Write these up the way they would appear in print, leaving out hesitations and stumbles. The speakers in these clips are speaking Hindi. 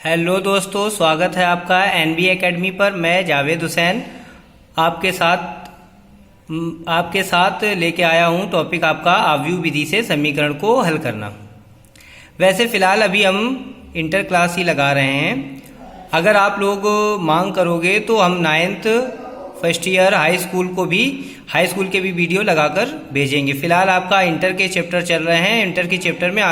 हेलो दोस्तों, स्वागत है आपका एनबी एकेडमी पर। मैं जावेद हुसैन आपके साथ लेके आया हूं टॉपिक आपका आव्यूह विधि से समीकरण को हल करना। वैसे फ़िलहाल अभी हम इंटर क्लास ही लगा रहे हैं। अगर आप लोग मांग करोगे तो हम ninth first year high school के भी वीडियो लगाकर भेजेंगे। फ़िलहाल आपका इंटर के चैप्टर चल रहे हैं। इंटर के चैप्टर में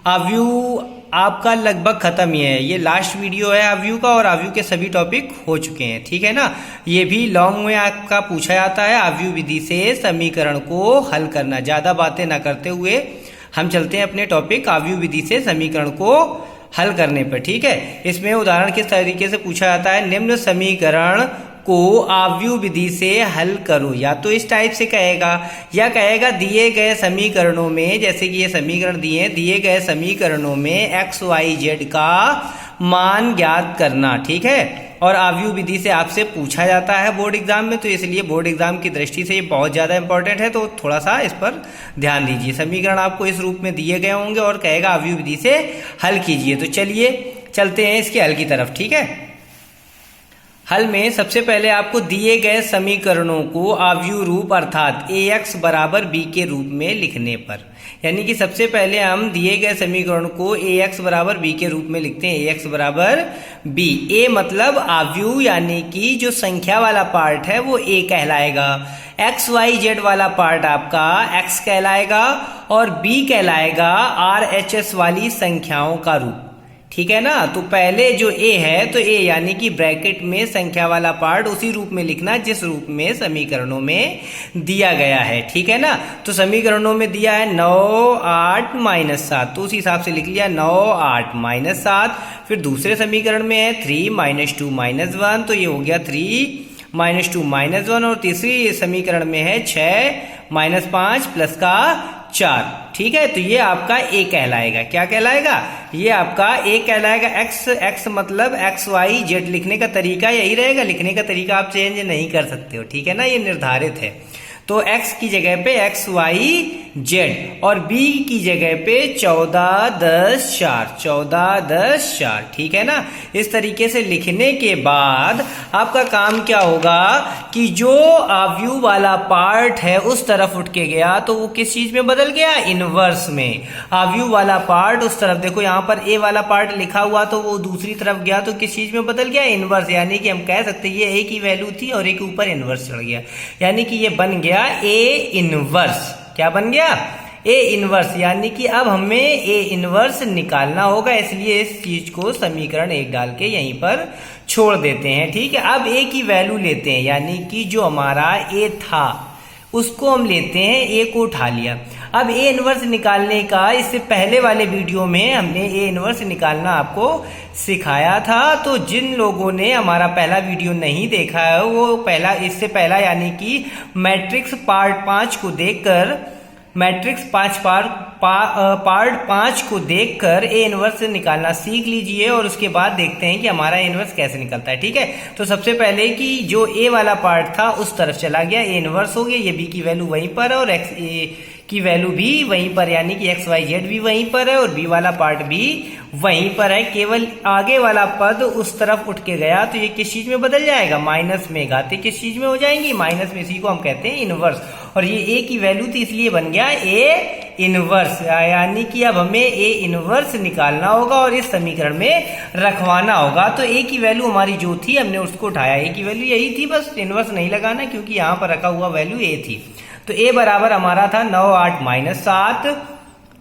आव्यूह आपका लगभग ख़त्म ही है। ये लास्ट वीडियो है आव्यूह का, और आव्यूह के सभी टॉपिक हो चुके हैं, ठीक है ना। ये भी लॉन्ग में आपका पूछा जाता है, आव्यूह विधि से समीकरण को हल करना। ज़्यादा बातें ना करते हुए हम चलते हैं अपने टॉपिक आव्यूह विधि से समीकरण को हल करने पर, ठीक है। इसमें उदाहरण किस तरीके से पूछा जाता है, निम्न समीकरण को आव्यूह विधि से हल करो। या तो इस टाइप से कहेगा, या कहेगा दिए गए समीकरणों में, जैसे कि ये समीकरण दिए गए समीकरणों में एक्स वाई जेड का मान ज्ञात करना, ठीक है। और आव्यूह विधि से आपसे पूछा जाता है बोर्ड एग्जाम में, तो इसलिए बोर्ड एग्जाम की दृष्टि से ये बहुत ज़्यादा इंपॉर्टेंट है, तो थोड़ा सा इस पर ध्यान दीजिए। समीकरण आपको इस रूप में दिए गए होंगे और कहेगा आव्यूह विधि से हल कीजिए। तो चलिए चलते हैं इसके हल की तरफ, ठीक है। हल में सबसे पहले आपको दिए गए समीकरणों को आव्यूह रूप अर्थात ax बराबर b के रूप में लिखने पर, यानी कि सबसे पहले हम दिए गए समीकरण को ax बराबर b के रूप में लिखते हैं। ax बराबर b, a मतलब आव्यूह यानी कि जो संख्या वाला पार्ट है वो a कहलाएगा, एक्स वाई जेड वाला पार्ट आपका x कहलाएगा, और b कहलाएगा RHS वाली संख्याओं का रूप, ठीक है ना। तो पहले जो a है तो a यानी कि ब्रैकेट में संख्या वाला पार्ट उसी रूप में लिखना जिस रूप में समीकरणों में दिया गया है, ठीक है ना। तो समीकरणों में दिया है 9 8 -7, तो उस हिसाब से लिख लिया 9 8 -7। फिर दूसरे समीकरण में है 3 -2 -1, तो ये हो गया 3 -2 -1। और तीसरी समीकरण में है 6 -5 प्लस का 4, ठीक है। तो ये आपका a कहलाएगा। क्या कहलाएगा? ये आपका a कहलाएगा। x मतलब एक्स वाई जेड लिखने का तरीका यही रहेगा, लिखने का तरीका आप चेंज नहीं कर सकते हो, ठीक है ना, ये निर्धारित है। तो x की जगह पे एक्स वाई जेड, और b की जगह पे 14 10 4, ठीक है ना। इस तरीके से लिखने के बाद आपका काम क्या होगा कि जो आव्यूह वाला पार्ट है उस तरफ उठ के गया, तो वो किस चीज में बदल गया? इनवर्स में। आव्यूह वाला पार्ट उस तरफ, देखो यहाँ पर a वाला पार्ट लिखा हुआ, तो वो दूसरी तरफ गया तो किस चीज में बदल गया? इनवर्स। यानी कि हम कह सकते हैं ये a की वैल्यू थी और a के ऊपर इनवर्स चढ़ गया, यानी कि ये बन गया a इनवर्स। क्या बन गया? a inverse. यानी कि अब हमें a इनवर्स निकालना होगा, इसलिए इस चीज को समीकरण 1 डाल के यहीं पर छोड़ देते हैं, ठीक है। अब a की वैल्यू लेते हैं, यानी कि जो हमारा a था उसको हम लेते हैं, a को उठा लिया। अब a इनवर्स निकालने का इससे पहले वाले वीडियो में हमने a इनवर्स निकालना आपको सिखाया था। तो जिन लोगों ने हमारा पहला वीडियो नहीं देखा है वो इससे पहला यानी कि मैट्रिक्स पार्ट 5 को देखकर, मैट्रिक्स पार्ट 5 को देखकर ए इनवर्स निकालना सीख लीजिए, और उसके बाद देखते हैं कि हमारा ए इनवर्स कैसे निकलता है, ठीक है। तो सबसे पहले कि जो ए वाला पार्ट था उस तरफ चला गया, ए इनवर्स हो गया, ये बी की वैल्यू वहीं पर है और एक्स ए की वैल्यू भी वहीं पर, यानी कि एक्स वाई जेड भी वहीं पर है और बी वाला पार्ट भी वहीं पर है। केवल आगे वाला पद उस तरफ उठ के गया, तो ये किस चीज में बदल जाएगा? माइनस में। घातें किस चीज में हो जाएंगी? माइनस में। इसी को हम कहते हैं इनवर्स, और ये ए की वैल्यू थी इसलिए बन गया ए इनवर्स। यानी कि अब हमें ए इनवर्स निकालना होगा और इस समीकरण में रखवाना होगा। तो ए की वैल्यू हमारी जो थी हमने उसको उठाया, ए की वैल्यू यही थी, बस इनवर्स नहीं लगाना क्योंकि यहाँ पर रखा हुआ वैल्यू ए थी। तो a बराबर हमारा था 9 8 -7,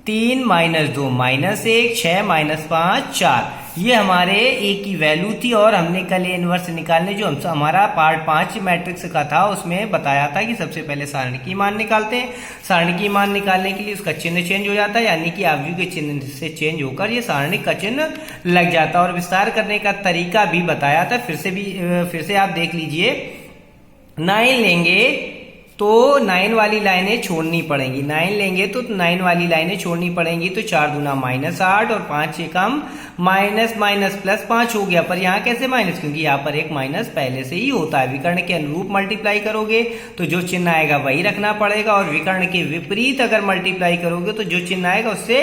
3 -2 -1, 6 -5 4, ये हमारे a की वैल्यू थी। और हमने कल ए इनवर्स निकालने जो हमारा पार्ट 5 मैट्रिक्स का था उसमें बताया था कि सबसे पहले सारणी की मान निकालते हैं। सारणी की मान निकालने के लिए उसका चिन्ह चेंज हो जाता है, यानी कि आव्यूह के चिन्ह से चेंज होकर ये सारणी का चिन्ह लग जाता है। और विस्तार करने का तरीका भी बताया था, फिर से आप देख लीजिए। 9 लेंगे तो 9 वाली लाइनें छोड़नी पड़ेंगी, 9 लेंगे तो 9 वाली लाइनें छोड़नी पड़ेंगी। तो 4 दूना -8 और 5 से कम माइनस माइनस प्लस 5 हो गया। पर यहाँ कैसे माइनस? क्योंकि यहाँ पर एक माइनस पहले से ही होता है। विकर्ण के अनुरूप मल्टीप्लाई करोगे तो जो चिन्ह आएगा वही रखना पड़ेगा, और विकर्ण के विपरीत अगर मल्टीप्लाई करोगे तो जो चिन्ह आएगा उससे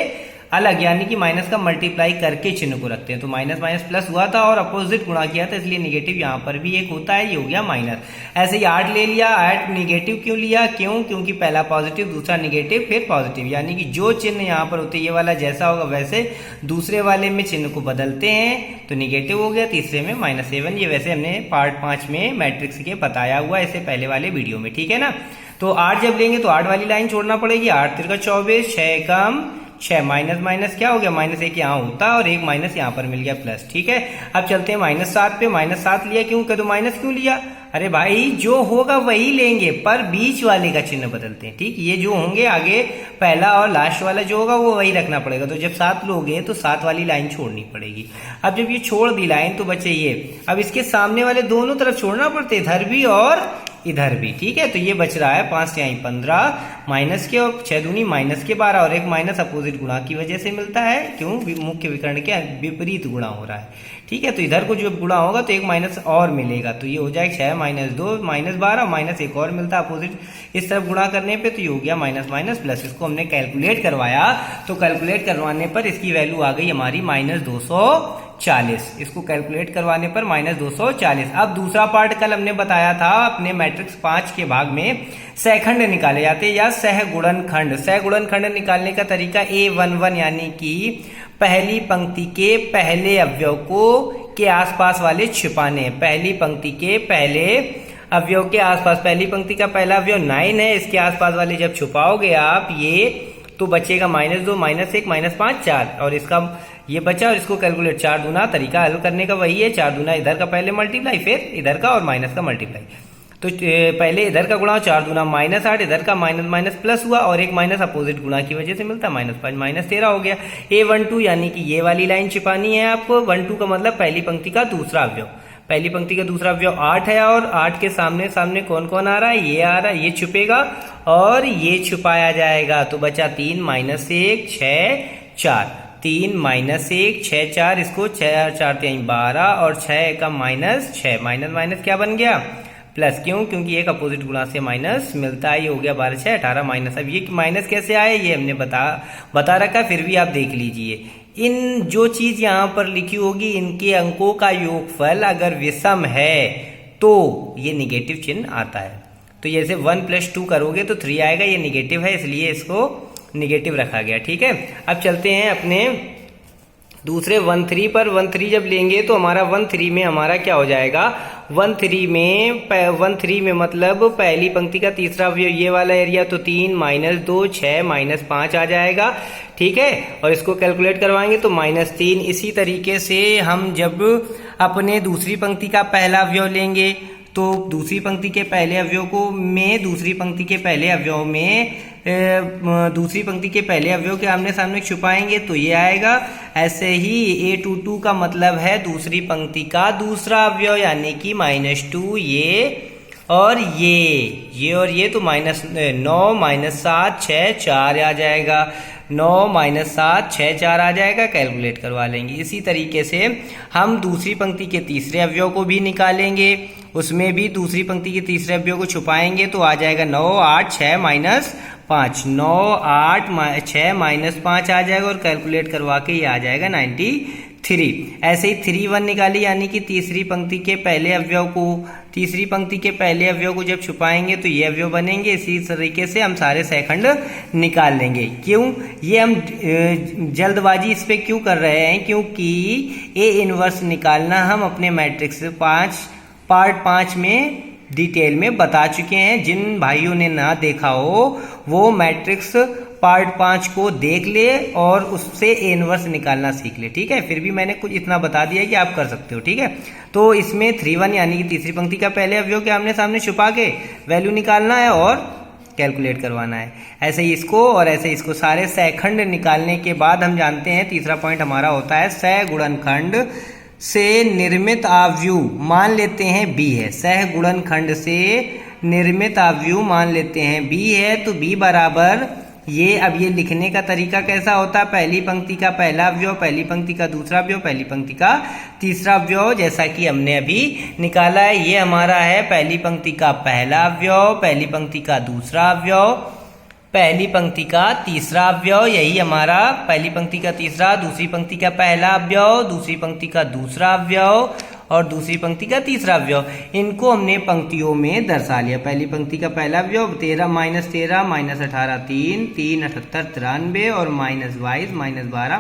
अलग, यानी कि माइनस का मल्टीप्लाई करके चिन्ह को रखते हैं। तो माइनस माइनस प्लस हुआ था और अपोजिट गुणा किया था, इसलिए निगेटिव यहाँ पर भी एक होता है, ये हो गया माइनस। ऐसे ही 8 ले लिया, 8 निगेटिव क्यों लिया, क्योंकि पहला पॉजिटिव दूसरा निगेटिव फिर पॉजिटिव, यानी कि जो चिन्ह यहाँ पर होते ये वाला जैसा होगा वैसे दूसरे वाले में चिन्ह को बदलते हैं, तो निगेटिव हो गया, तीसरे में -7। ये वैसे हमने पार्ट 5 में मैट्रिक्स के बताया हुआ है, इससे पहले वाले वीडियो में, ठीक है ना। तो 8 जब लेंगे तो 8 वाली लाइन छोड़ना पड़ेगी, 8 तिरका 24, 6 कम 6, माइनस माइनस क्या हो गया, -1 यहाँ होता है और एक माइनस यहाँ पर मिल गया प्लस, ठीक है। अब चलते हैं -7 पे, -7 लिया क्यों, कह दो माइनस क्यों लिया, अरे भाई जो होगा वही लेंगे पर बीच वाले का चिन्ह बदलते हैं, ठीक। ये जो होंगे आगे पहला और लास्ट वाला जो होगा वो वही रखना पड़ेगा। तो जब 7 लोगे तो 7 वाली लाइन छोड़नी पड़ेगी। अब जब ये छोड़ दी लाइन तो बचे ये, अब इसके सामने वाले दोनों तरफ छोड़ना पड़ते, इधर भी और इधर भी, ठीक है। तो ये बच रहा है 5 यहाँ 15 माइनस के और 6 दूनी माइनस के 12 और एक माइनस अपोजिट गुणा की वजह से मिलता है, क्यों, मुख्य विकर्ण के विपरीत गुणा हो रहा है, ठीक है। तो इधर को जो गुणा होगा तो एक माइनस और मिलेगा, तो ये हो जाएगा 6 -2 -12 माइनस एक और मिलता है अपोजिट, इस तरफ गुणा करने पे तो ये हो गया माइनस माइनस प्लस। इसको हमने कैलकुलेट करवाया तो कैलकुलेट करवाने पर इसकी वैल्यू आ गई हमारी -240, इसको कैलकुलेट करवाने पर -240। अब दूसरा पार्ट कल हमने बताया था अपने मैट्रिक्स 5 के भाग में सहखंड निकाले जाते या सहगुणनखंड। सहगुणनखंड निकालने का तरीका A11 यानी कि पहली पंक्ति के पहले अवयव को के आसपास वाले छिपाने, पहली पंक्ति के पहले अवयव के आसपास, पहली पंक्ति का पहला अवयव 9 है, इसके आसपास वाले जब छुपाओगे आप ये तो बचेगा -2 -1 -5 4 और इसका ये बचा और इसको कैलकुलेट 4 दूना, तरीका हल करने का वही है, 4 दूना इधर का पहले मल्टीप्लाई फिर इधर का और माइनस का मल्टीप्लाई। तो पहले इधर का गुणा 4 दूना -8, इधर का माइनस माइनस प्लस हुआ और एक माइनस अपोजिट गुणा की वजह से मिलता -5 -13 हो गया। A12 यानी कि ये वाली लाइन छिपानी है आपको, 12 का मतलब पहली पंक्ति का दूसरा अवयव, पहली पंक्ति का दूसरा अवयव 8 है और 8 के सामने सामने कौन कौन आ रहा है, ये आ रहा है, ये छुपेगा और ये छुपाया जाएगा, तो बचा 3 -1 6 4, 3 -1 6 4, इसको 6 4 3 12 और 6 का -6, माइनस माइनस क्या बन गया प्लस, क्यों, क्योंकि एक अपोजिट गुणा से माइनस मिलता है, ये हो गया 12 6 18 माइनस। अब ये माइनस कैसे आए ये हमने बता रखा, फिर भी आप देख लीजिए। इन जो चीज यहाँ पर लिखी होगी इनके अंकों का योगफल अगर विषम है तो ये निगेटिव चिन्ह आता है। तो जैसे 1 + 2 करोगे तो 3 आएगा, ये निगेटिव है इसलिए इसको निगेटिव रखा गया, ठीक है। अब चलते हैं अपने दूसरे 1-3 पर। 1-3 जब लेंगे तो हमारा 1-3 में हमारा क्या हो जाएगा, 1-3 में मतलब पहली पंक्ति का तीसरा अवयव ये वाला एरिया, तो 3 -2 6 -5 आ जाएगा, ठीक है। और इसको कैलकुलेट करवाएंगे तो -3। इसी तरीके से हम जब अपने दूसरी पंक्ति का पहला अवयव लेंगे तो दूसरी पंक्ति के पहले अवयव को में दूसरी पंक्ति के पहले अवयव में दूसरी पंक्ति के पहले अवयव के आमने सामने छुपाएंगे तो ये आएगा। ऐसे ही A22 का मतलब है दूसरी पंक्ति का दूसरा अवयव यानी कि -2 ये और ये और ये, तो -9 -7 6 4 आ जाएगा, 9 -7 6 4 आ जाएगा, कैलकुलेट करवा लेंगे। इसी तरीके से हम दूसरी पंक्ति के तीसरे अवयव को भी निकालेंगे, उसमें भी दूसरी पंक्ति के तीसरे अवयव को छुपाएंगे तो आ जाएगा 9 8 6 -5, 9 8 6 -5 आ जाएगा और कैलकुलेट करवा के ये आ जाएगा 93। ऐसे ही 3 1 निकाली यानी कि तीसरी पंक्ति के पहले अवयव को जब छुपाएंगे तो ये अवयव बनेंगे। इसी तरीके से हम सारे सहखंड निकाल लेंगे। क्यों ये हम जल्दबाजी इस पे क्यों कर रहे हैं, क्योंकि A इनवर्स निकालना हम अपने मैट्रिक्स पार्ट 5 में डिटेल में बता चुके हैं। जिन भाइयों ने ना देखा हो वो मैट्रिक्स पार्ट 5 को देख ले और उससे A इनवर्स निकालना सीख ले, ठीक है। फिर भी मैंने कुछ इतना बता दिया कि आप कर सकते हो, ठीक है। तो इसमें 3 1 यानी कि तीसरी पंक्ति का पहले अवयव के आमने सामने छुपा के वैल्यू निकालना है और कैलकुलेट करवाना है। ऐसे ही इसको और ऐसे इसको सारे सहखंड निकालने के बाद हम जानते हैं तीसरा पॉइंट हमारा होता है सहगुणनखंड से निर्मित आव्यूह। मान लेते हैं B है, सहगुणनखंड से निर्मित आव्यूह मान लेते हैं B है, तो B बराबर ये। अब ये लिखने का तरीका कैसा होता है, पहली पंक्ति का पहला अवयव, पहली पंक्ति का दूसरा अवयव, पहली पंक्ति का तीसरा अवयव, जैसा कि हमने अभी निकाला है। ये हमारा है पहली पंक्ति का पहला अवयव, पहली पंक्ति का दूसरा अवयव, पहली पंक्ति का तीसरा अवयव, यही हमारा पहली पंक्ति का तीसरा, दूसरी पंक्ति का पहला अवयव, दूसरी पंक्ति का दूसरा अवयव और दूसरी पंक्ति का तीसरा अवयव, इनको हमने पंक्तियों में दर्शा लिया। पहली पंक्ति का पहला अवयव 13 -13 -18 3 3 78 93 और -22 -12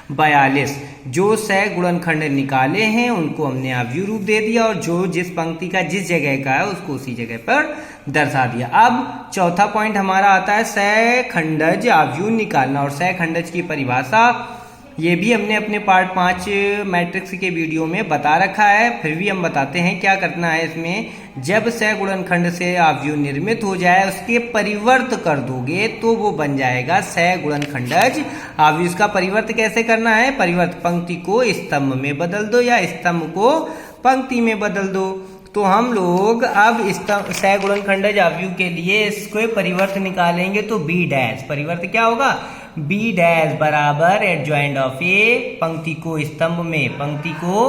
-42 जो सह गुणनखंड निकाले हैं उनको हमने अवयव रूप दे दिया और जो जिस पंक्ति का जिस जगह का है उसको उसी जगह पर दर्शा दिया। अब चौथा पॉइंट हमारा आता है सहखंडज अवयव निकालना, और सहखंडज की परिभाषा ये भी हमने अपने पार्ट 5 मैट्रिक्स के वीडियो में बता रखा है, फिर भी हम बताते हैं क्या करना है इसमें। जब सहगुणनखंड से अवयव निर्मित हो जाए उसके परिवर्त कर दोगे तो वो बन जाएगा सहगुणनखंडज अवयव। इसका परिवर्त कैसे करना है? परिवर्त पंक्ति को स्तंभ में बदल दो या स्तंभ को पंक्ति में बदल दो। तो हम लोग अब सहगुणनखंडज अवयव के लिए इसको परिवर्त निकालेंगे तो बी डैश, परिवर्त क्या होगा? बी डैश बराबर एडजॉइंट ऑफ ए, पंक्ति को स्तंभ में, पंक्ति को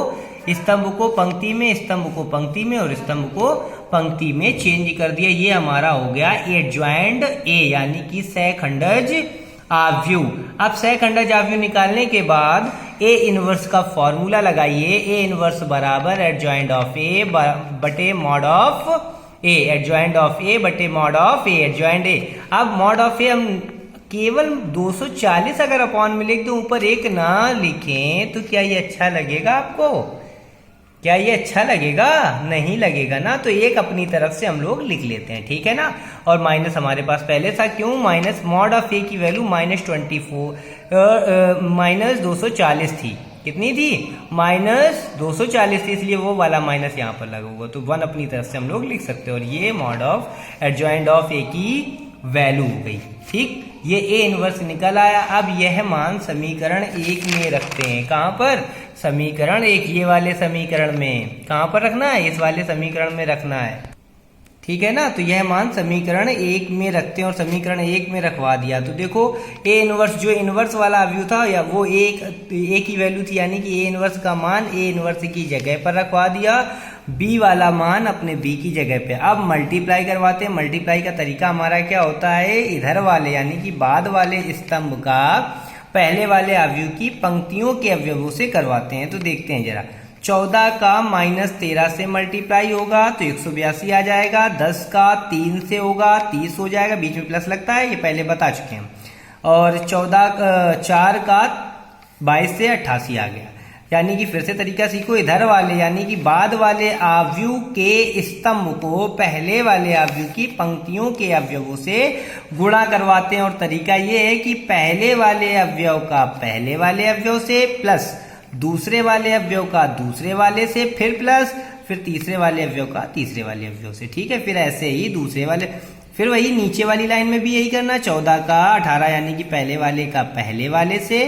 स्तंभ को पंक्ति में, स्तंभ को पंक्ति में और स्तंभ को पंक्ति में चेंज कर दिया। ये हमारा हो गया एडजॉइंट ए यानी कि सहखंडज अवयव। अब सहखंडज अवयव निकालने के बाद ए इनवर्स का फॉर्मूला लगाइए। ए इनवर्स बराबर एडजॉइंट ऑफ ए बटे mod of A, adjoint of A बटे mod of A, adjoint A. अब मॉड ऑफ ए हम केवल 240 अगर अपॉन में लिख दो, ऊपर एक ना लिखें तो क्या ये अच्छा लगेगा आपको? क्या ये अच्छा लगेगा? नहीं लगेगा ना। तो एक अपनी तरफ से हम लोग लिख लेते हैं, ठीक है ना। और माइनस हमारे पास पहले था, क्यों? माइनस मॉड ऑफ ए की वैल्यू माइनस 240 थी। कितनी थी? माइनस 240 थी, इसलिए वो वाला माइनस यहाँ पर लगा हुआ, तो 1 अपनी तरफ से हम लोग लिख सकते हैं। और ये मॉड ऑफ एडजॉइंट ऑफ ए की वैल्यू हो गई, ठीक। ये ए इनवर्स निकल आया। अब यह मान समीकरण 1 में रखते हैं। कहां पर? समीकरण 1, ये वाले समीकरण में। कहां पर रखना है? इस वाले समीकरण में रखना है, ठीक है ना। तो यह मान समीकरण 1 में रखते हैं और समीकरण 1 में रखवा दिया। तो देखो ए इनवर्स, जो इनवर्स वाला अवयव था या वो ए की वैल्यू थी, यानी कि ए इनवर्स का मान ए इनवर्स की जगह पर रखवा दिया, बी वाला मान अपने बी की जगह पे। अब मल्टीप्लाई करवाते हैं। मल्टीप्लाई का तरीका हमारा क्या होता है? इधर वाले यानी कि बाद वाले स्तंभ का पहले वाले अवयव की पंक्तियों के अवयवों से करवाते हैं। तो देखते हैं जरा, 14 का -13 से मल्टीप्लाई होगा तो 182 आ जाएगा। 10 का 3 से होगा 30 हो जाएगा, बीच में प्लस लगता है, ये पहले बता चुके हैं। और 4 का 22 से 88 आ गया। यानी कि फिर से तरीका सीखो, इधर वाले यानी कि बाद वाले अवयव के स्तंभ को पहले वाले अवयव की पंक्तियों के अवयवों से गुणा करवाते हैं। और तरीका ये है कि पहले वाले अवयव का पहले वाले अवयव से प्लस दूसरे वाले अवयव का दूसरे वाले से, फिर प्लस, फिर तीसरे वाले अवयव का तीसरे वाले अवयव से, ठीक है। फिर ऐसे ही दूसरे वाले, फिर वही नीचे वाली लाइन में भी यही करना। 14 का 18 यानी कि पहले वाले का पहले वाले से,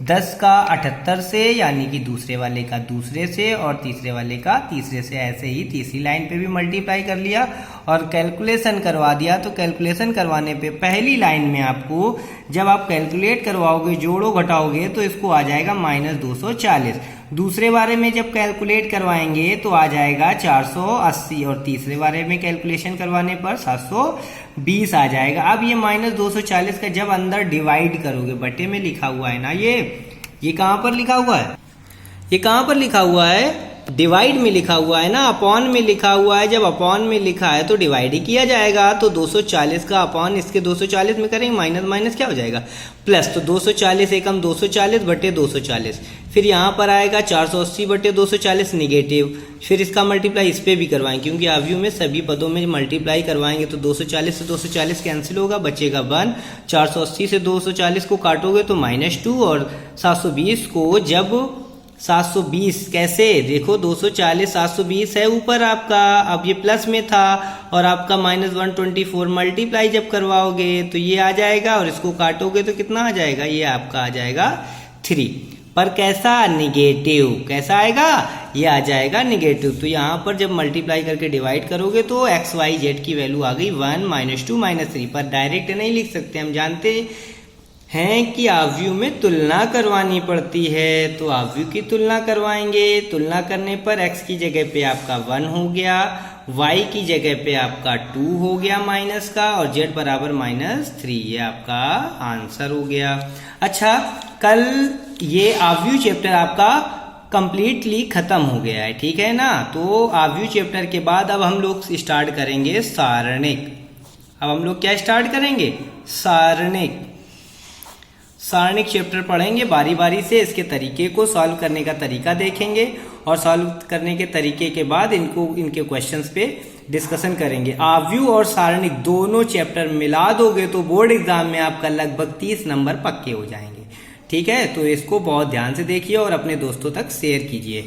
10 का 78 से यानी कि दूसरे वाले का दूसरे से और तीसरे वाले का तीसरे से। ऐसे ही तीसरी लाइन पे भी मल्टीप्लाई कर लिया और कैलकुलेशन करवा दिया। तो कैलकुलेशन करवाने पे पहली लाइन में आपको जब आप कैलकुलेट करवाओगे, जोड़ो घटाओगे, तो इसको आ जाएगा -240। दूसरे बारे में जब कैलकुलेट करवाएंगे तो आ जाएगा 480 और तीसरे बारे में कैलकुलेशन करवाने पर 720 आ जाएगा। अब ये -240 का जब अंदर डिवाइड करोगे, बटे में लिखा हुआ है ना, ये कहां पर लिखा हुआ है? ये कहां पर लिखा हुआ है? डिवाइड में लिखा हुआ है ना, अपॉन में लिखा हुआ है। जब अपॉन में लिखा है तो डिवाइड ही किया जाएगा। तो 240 का अपॉन इसके 240 में करेंगे, माइनस माइनस क्या हो जाएगा? प्लस। तो 240 एकम 240 बटे 240। फिर यहाँ पर आएगा 480 बटे 240 निगेटिव। फिर इसका मल्टीप्लाई इस पे भी करवाएंगे, क्योंकि अवयव में सभी पदों में मल्टीप्लाई करवाएंगे तो 240 से 240 कैंसिल होगा, बचेगा 1। 480 से 240 को काटोगे तो -2 और 720 को जब 720 कैसे? देखो 240 720 है ऊपर आपका, अब ये प्लस में था और आपका -124 मल्टीप्लाई जब करवाओगे तो ये आ जाएगा और इसको काटोगे तो कितना आ जाएगा? ये आपका आ जाएगा 3। पर कैसा? निगेटिव। कैसा आएगा? ये आ जाएगा निगेटिव। तो यहाँ पर जब मल्टीप्लाई करके डिवाइड करोगे तो x y z की वैल्यू आ गई 1 -2 -3। पर डायरेक्ट नहीं लिख सकते, हम जानते हैं कि अवयव में तुलना करवानी पड़ती है। तो अवयव की तुलना करवाएंगे, तुलना करने पर x की जगह पे आपका 1 हो गया, y की जगह पे आपका 2 हो गया माइनस का, और z बराबर -3, ये आपका आंसर हो गया। अच्छा, कल ये आव्यूह चैप्टर आपका कंप्लीटली खत्म हो गया है, ठीक है ना। तो आव्यूह चैप्टर के बाद अब हम लोग स्टार्ट करेंगे सारणिक। अब हम लोग क्या स्टार्ट करेंगे? सारणिक। सारणिक चैप्टर पढ़ेंगे बारी बारी से, इसके तरीके को सॉल्व करने का तरीका देखेंगे, और सॉल्व करने के तरीके के बाद इनके क्वेश्चंस पे डिस्कशन करेंगे। आव्यूह और सारणिक दोनों चैप्टर मिला दोगे तो बोर्ड एग्जाम में आपका लगभग 30 नंबर पक्के हो जाएंगे, ठीक है। तो इसको बहुत ध्यान से देखिए और अपने दोस्तों तक शेयर कीजिए।